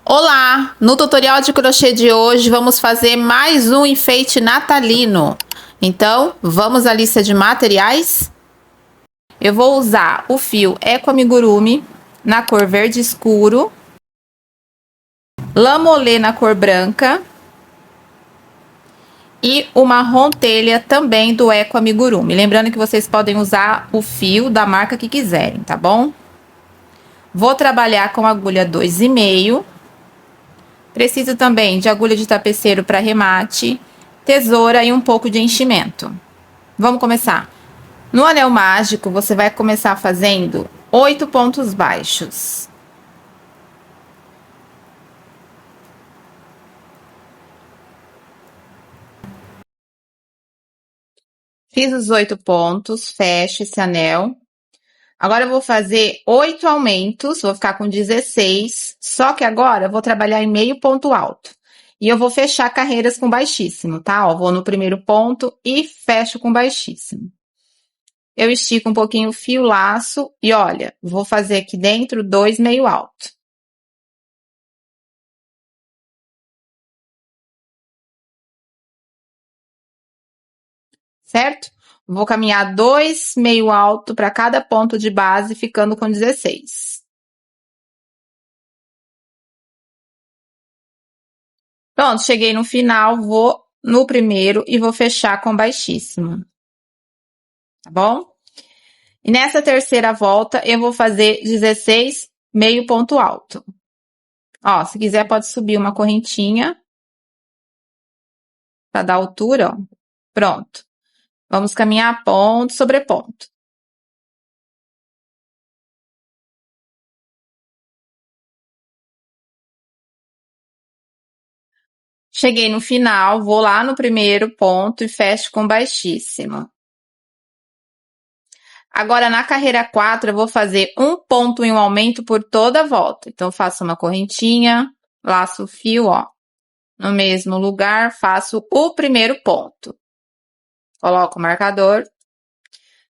Olá! No tutorial de crochê de hoje vamos fazer mais um enfeite natalino. Então, vamos à lista de materiais? Eu vou usar o fio Eco Amigurumi na cor verde escuro, lã molê na cor branca e o marrom telha também do Eco Amigurumi. Lembrando que vocês podem usar o fio da marca que quiserem, tá bom? Vou trabalhar com agulha 2,5. Preciso também de agulha de tapeceiro para remate, tesoura e um pouco de enchimento. Vamos começar. No anel mágico, você vai começar fazendo 8 pontos baixos. Fiz os 8 pontos, fecho esse anel. Agora eu vou fazer 8 aumentos, vou ficar com 16, só que agora eu vou trabalhar em meio ponto alto. E eu vou fechar carreiras com baixíssimo, tá? Ó, vou no primeiro ponto e fecho com baixíssimo. Eu estico um pouquinho o fio laço e olha, vou fazer aqui dentro 2 meio alto. Certo? Vou caminhar 2 meio alto para cada ponto de base, ficando com 16. Pronto, cheguei no final, vou no primeiro e vou fechar com baixíssimo. Tá bom? E nessa terceira volta, eu vou fazer 16 meio ponto alto. Ó, se quiser pode subir uma correntinha para dar altura, ó. Pronto. Vamos caminhar ponto sobre ponto. Cheguei no final, vou lá no primeiro ponto e fecho com baixíssimo. Agora, na carreira 4, eu vou fazer um ponto em um aumento por toda a volta. Então, faço uma correntinha, laço o fio, ó. No mesmo lugar, faço o primeiro ponto. Coloco o marcador.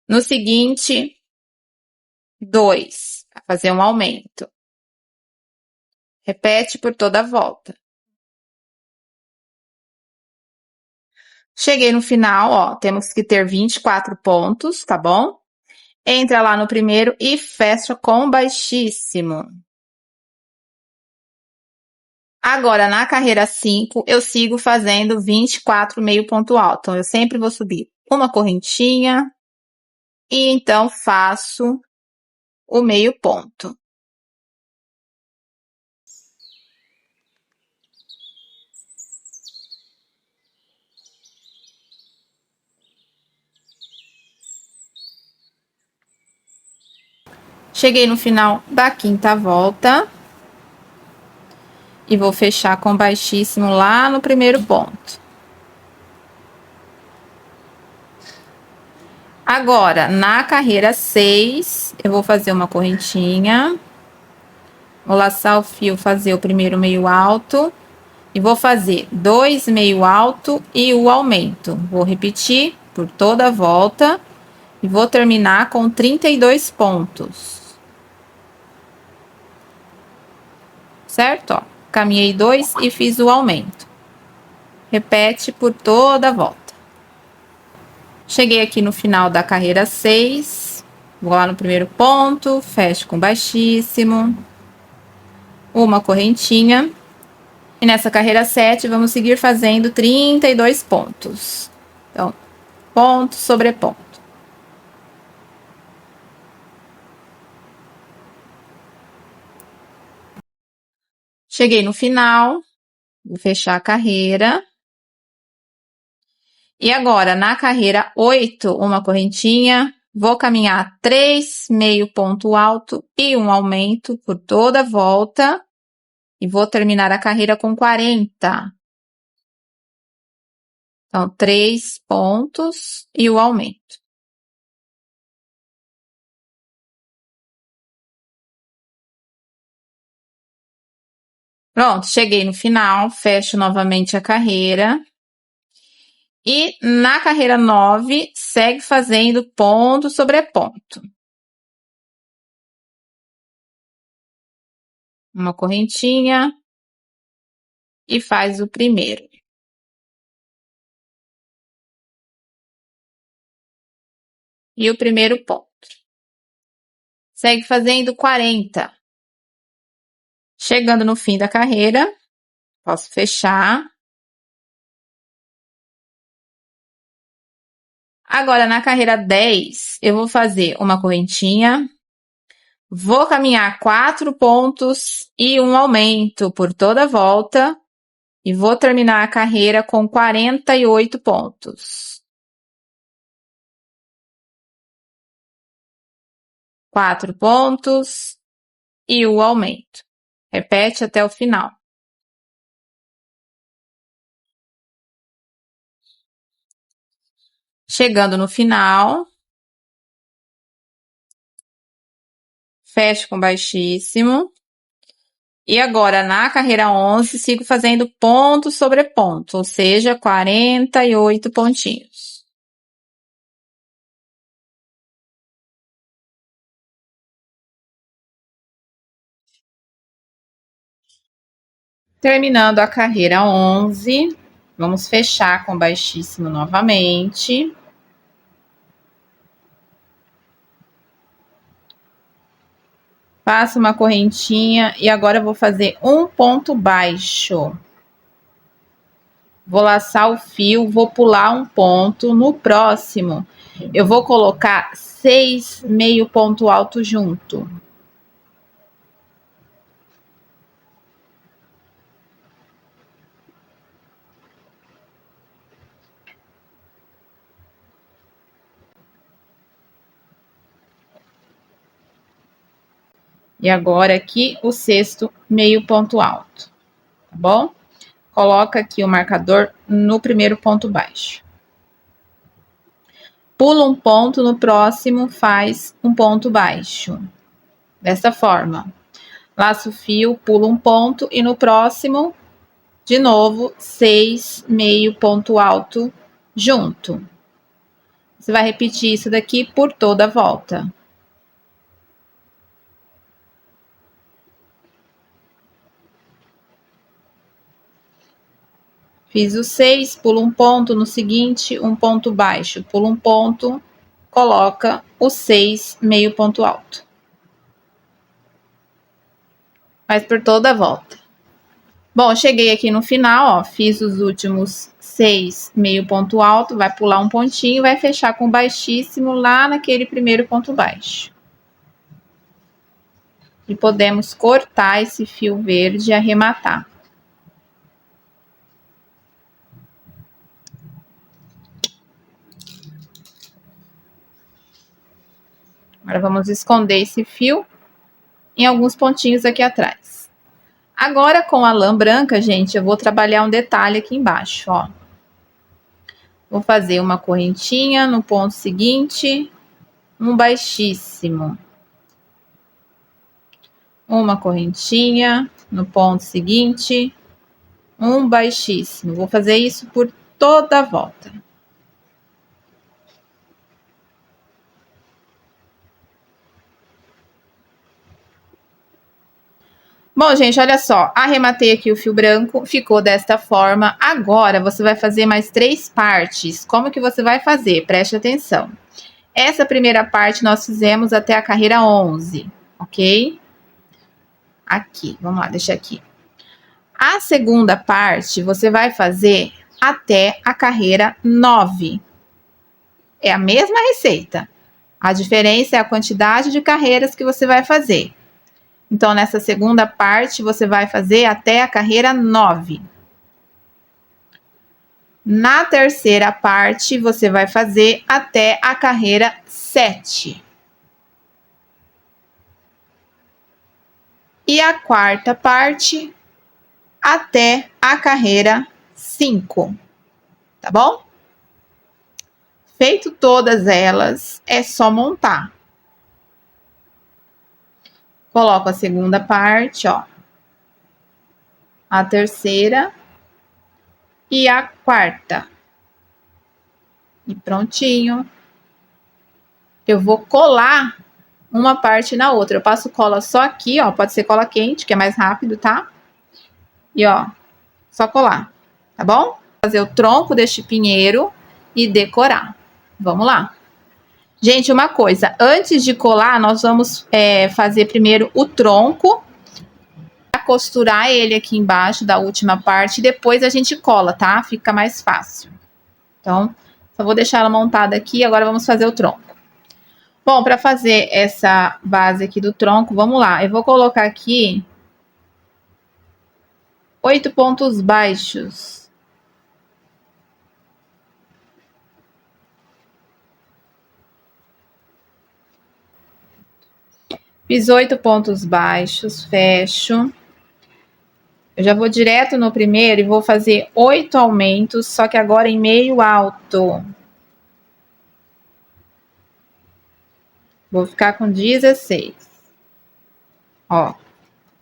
No seguinte, 2, para fazer um aumento. Repete por toda a volta. Cheguei no final, ó, temos que ter 24 pontos, tá bom? Entra lá no primeiro e fecha com baixíssimo. Agora, na carreira 5, eu sigo fazendo 24 meio ponto alto. Então, eu sempre vou subir uma correntinha e então faço o meio ponto. Cheguei no final da quinta volta e vou fechar com baixíssimo lá no primeiro ponto. Agora, na carreira 6, eu vou fazer uma correntinha, vou laçar o fio, fazer o primeiro meio alto e vou fazer 2 meio alto e o aumento. Vou repetir por toda a volta e vou terminar com 32 pontos. Certo? Ó, caminhei 2 e fiz o aumento. Repete por toda a volta. Cheguei aqui no final da carreira 6, vou lá no primeiro ponto, fecho com baixíssimo, uma correntinha. E nessa carreira 7, vamos seguir fazendo 32 pontos. Então, ponto sobre ponto. Cheguei no final, vou fechar a carreira. E agora, na carreira 8, uma correntinha, vou caminhar 3 meio ponto alto e um aumento por toda a volta. E vou terminar a carreira com 40. Então, 3 pontos e o aumento. Pronto, cheguei no final, fecho novamente a carreira. E na carreira 9, segue fazendo ponto sobre ponto. Uma correntinha, e faz o primeiro. E o primeiro ponto. Segue fazendo 40. Chegando no fim da carreira, posso fechar. Agora, na carreira 10, eu vou fazer uma correntinha, vou caminhar 4 pontos e um aumento por toda a volta e vou terminar a carreira com 48 pontos. 4 pontos e o aumento. Repete até o final. Chegando no final, fecho com baixíssimo. E agora, na carreira 11, sigo fazendo ponto sobre ponto, ou seja, 48 pontinhos. Terminando a carreira 11, vamos fechar com baixíssimo novamente. Faço uma correntinha e agora eu vou fazer um ponto baixo. Vou laçar o fio, vou pular um ponto. No próximo, eu vou colocar 6 meio ponto alto junto. E agora aqui o sexto meio ponto alto, tá bom? Coloca aqui o marcador no primeiro ponto baixo. Pula um ponto, no próximo faz um ponto baixo. Dessa forma. Laço o fio, pula um ponto e no próximo, de novo, 6 meio ponto alto junto. Você vai repetir isso daqui por toda a volta. Fiz o 6, pula um ponto, no seguinte, um ponto baixo, pula um ponto, coloca o 6 meio ponto alto. Faz por toda a volta. Bom, cheguei aqui no final, ó, fiz os últimos 6 meio ponto alto, vai pular um pontinho e vai fechar com baixíssimo lá naquele primeiro ponto baixo. E podemos cortar esse fio verde e arrematar. Agora vamos esconder esse fio em alguns pontinhos aqui atrás. Agora com a lã branca, gente, eu vou trabalhar um detalhe aqui embaixo, ó. Vou fazer uma correntinha no ponto seguinte, um baixíssimo. Uma correntinha no ponto seguinte, um baixíssimo. Vou fazer isso por toda a volta. Bom, gente, olha só, arrematei aqui o fio branco, ficou desta forma. Agora, você vai fazer mais 3 partes. Como que você vai fazer? Preste atenção. Essa primeira parte nós fizemos até a carreira 11, ok? Aqui, vamos lá, deixa aqui. A segunda parte, você vai fazer até a carreira 9. É a mesma receita. A diferença é a quantidade de carreiras que você vai fazer. Então, nessa segunda parte, você vai fazer até a carreira 9. Na terceira parte, você vai fazer até a carreira 7. E a quarta parte, até a carreira 5. Tá bom? Feito todas elas, é só montar. Coloco a segunda parte, ó. A terceira e a quarta. E prontinho. Eu vou colar uma parte na outra. Eu passo cola só aqui, ó. Pode ser cola quente, que é mais rápido, tá? E ó, Só colar, tá bom? Fazer o tronco deste pinheiro e decorar. Vamos lá. Gente, uma coisa, antes de colar, nós vamos fazer primeiro o tronco, costurar ele aqui embaixo da última parte, depois a gente cola, tá? Fica mais fácil. Então, só vou deixar ela montada aqui, agora vamos fazer o tronco. Bom, para fazer essa base aqui do tronco, vamos lá. Eu vou colocar aqui 8 pontos baixos. Fiz 8 pontos baixos, fecho. Eu já vou direto no primeiro e vou fazer 8 aumentos, só que agora em meio alto. Vou ficar com 16. Ó,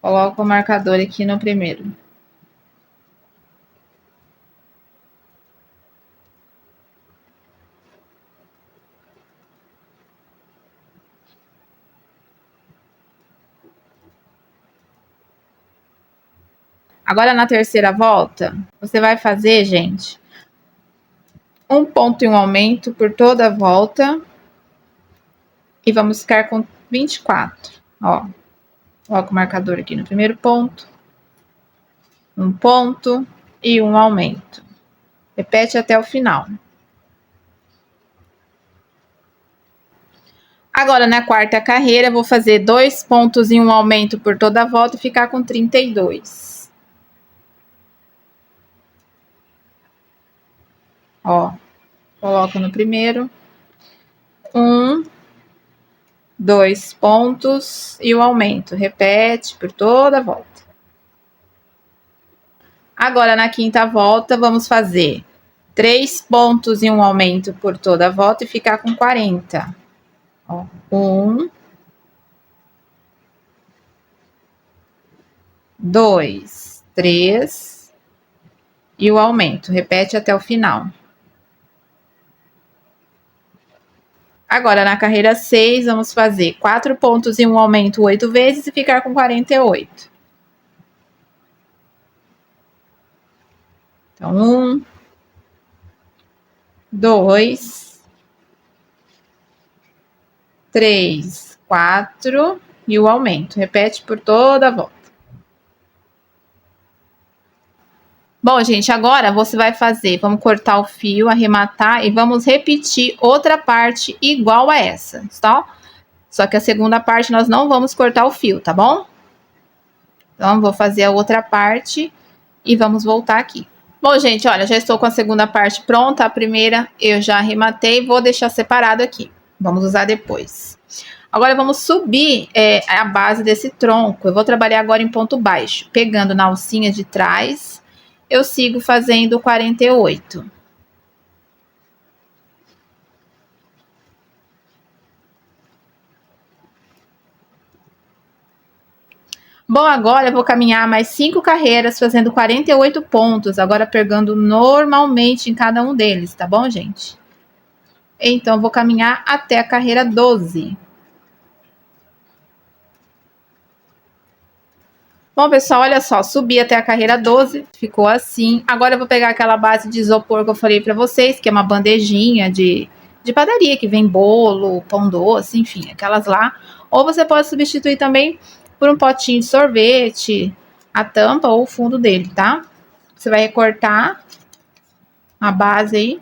coloco o marcador aqui no primeiro. Agora, na terceira volta, você vai fazer, gente, um ponto e um aumento por toda a volta. E vamos ficar com 24. Ó, coloco o marcador aqui no primeiro ponto. Um ponto e um aumento. Repete até o final. Agora, na quarta carreira, vou fazer 2 pontos e um aumento por toda a volta e ficar com 32. Ó, coloco no primeiro. 1, 2 pontos e o aumento. Repete por toda a volta. Agora, na quinta volta, vamos fazer 3 pontos e um aumento por toda a volta e ficar com 40. Ó, 1, 2, 3 e o aumento. Repete até o final. Agora, na carreira 6, vamos fazer 4 pontos e um aumento 8 vezes e ficar com 48. Então, 1, 2, 3, 4 e o aumento. Repete por toda a volta. Bom, gente, agora você vai fazer, vamos cortar o fio, arrematar e vamos repetir outra parte igual a essa, tá? Só que a segunda parte nós não vamos cortar o fio, tá bom? Então, vou fazer a outra parte e vamos voltar aqui. Bom, gente, olha, já estou com a segunda parte pronta. A primeira eu já arrematei, vou deixar separado aqui. Vamos usar depois. Agora, vamos subir a base desse tronco. Eu vou trabalhar agora em ponto baixo. Pegando na alcinha de trás, eu sigo fazendo 48. Bom, agora eu vou caminhar mais 5 carreiras, fazendo 48 pontos. Agora pegando normalmente em cada um deles, tá bom, gente? Então, eu vou caminhar até a carreira 12. Bom, pessoal, olha só, subi até a carreira 12, ficou assim. Agora eu vou pegar aquela base de isopor que eu falei pra vocês, que é uma bandejinha de padaria, que vem bolo, pão doce, enfim, aquelas lá. Ou você pode substituir também por um potinho de sorvete, a tampa ou o fundo dele, tá? Você vai recortar a base aí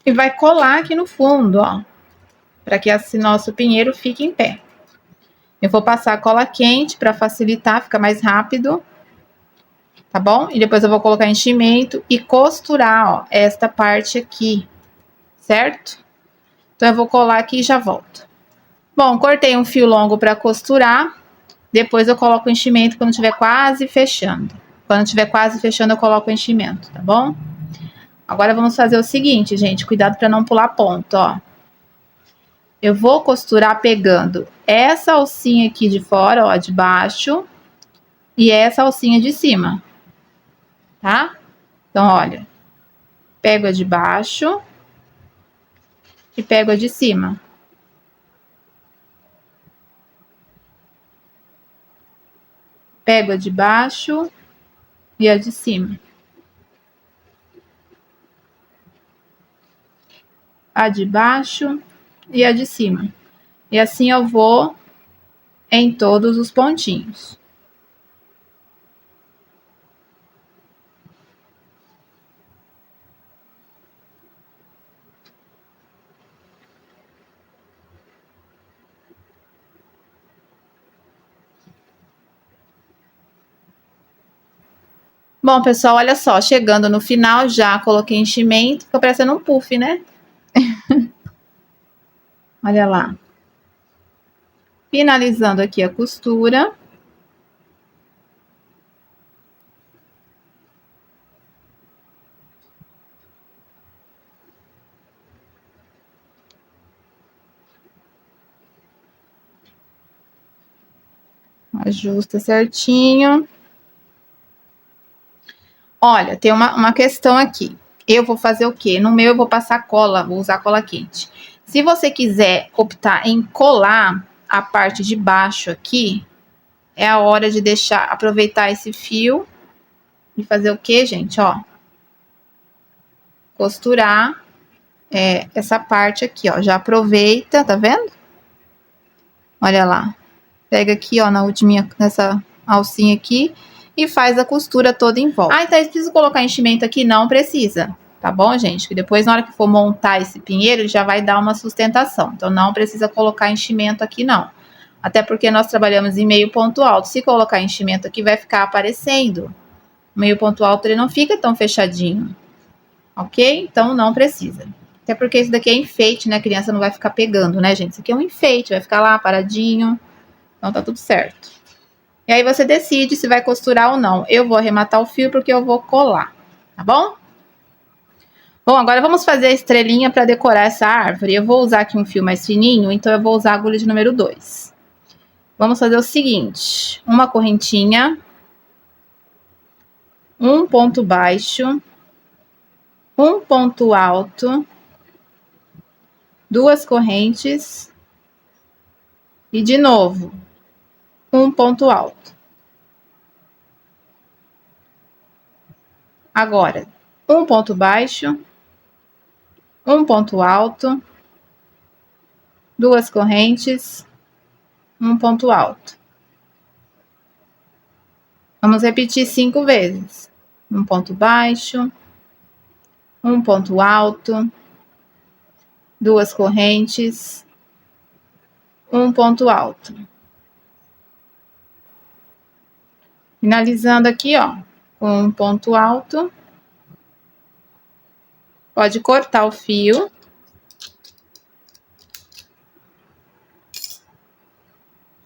e vai colar aqui no fundo, ó, para que esse nosso pinheiro fique em pé. Eu vou passar a cola quente para facilitar, fica mais rápido, tá bom? E depois eu vou colocar enchimento e costurar, ó, esta parte aqui, certo? Então, eu vou colar aqui e já volto. Bom, cortei um fio longo para costurar, depois eu coloco o enchimento quando estiver quase fechando. Quando estiver quase fechando, eu coloco o enchimento, tá bom? Agora, vamos fazer o seguinte, gente, cuidado para não pular ponto, ó. Eu vou costurar pegando essa alcinha aqui de fora, ó, de baixo, e essa alcinha de cima, tá? Então, olha, pego a de baixo e pego a de cima. Pego a de baixo e a de cima. A de baixo e a de cima. E assim eu vou em todos os pontinhos. Bom, pessoal, olha só, chegando no final, já coloquei enchimento, ficou parecendo um puff, né? Olha lá. Finalizando aqui a costura. Ajusta certinho. Olha, tem uma questão aqui. Eu vou fazer o quê? No meu eu vou passar cola, vou usar cola quente. Se você quiser optar em colar a parte de baixo aqui, é a hora de deixar, aproveitar esse fio e fazer o quê, gente? Ó, costurar essa parte aqui, ó. Já aproveita, tá vendo? Olha lá. Pega aqui, ó, na última, nessa alcinha aqui e faz a costura toda em volta. Ah, então preciso colocar enchimento aqui? Não precisa, tá bom, gente? Que depois, na hora que for montar esse pinheiro, ele já vai dar uma sustentação. Então, não precisa colocar enchimento aqui, não. Até porque nós trabalhamos em meio ponto alto. Se colocar enchimento aqui, vai ficar aparecendo. O meio ponto alto, ele não fica tão fechadinho, ok? Então, não precisa. Até porque isso daqui é enfeite, né? A criança não vai ficar pegando, né, gente? Isso aqui é um enfeite, vai ficar lá paradinho. Então, tá tudo certo. E aí você decide se vai costurar ou não. Eu vou arrematar o fio porque eu vou colar, tá bom? Bom, agora vamos fazer a estrelinha para decorar essa árvore. Eu vou usar aqui um fio mais fininho, então eu vou usar a agulha de número 2. Vamos fazer o seguinte, uma correntinha, um ponto baixo, um ponto alto, duas correntes e de novo, um ponto alto. Agora, um ponto baixo, um ponto alto, duas correntes, um ponto alto. Vamos repetir 5 vezes. Um ponto baixo, um ponto alto, duas correntes, um ponto alto. Finalizando aqui, ó, com um ponto alto. Pode cortar o fio.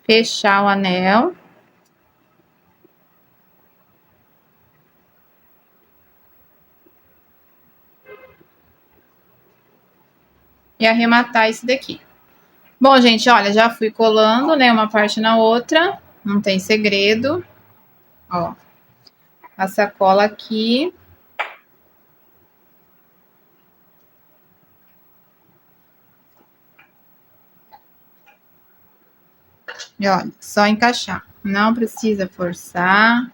Fechar o anel. E arrematar esse daqui. Bom, gente, olha, já fui colando, né, uma parte na outra. Não tem segredo. Ó, a sacola aqui. E olha, só encaixar. Não precisa forçar.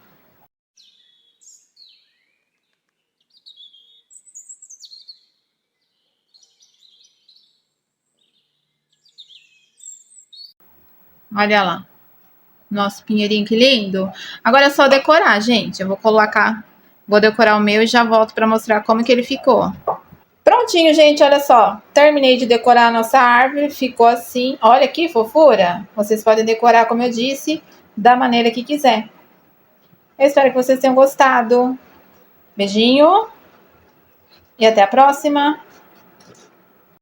Olha lá. Nosso pinheirinho, que lindo. Agora é só decorar, gente. Eu vou colocar, vou decorar o meu e já volto para mostrar como que ele ficou. Prontinho, gente, olha só. Terminei de decorar a nossa árvore, ficou assim. Olha que fofura. Vocês podem decorar, como eu disse, da maneira que quiser. Eu espero que vocês tenham gostado. Beijinho e até a próxima.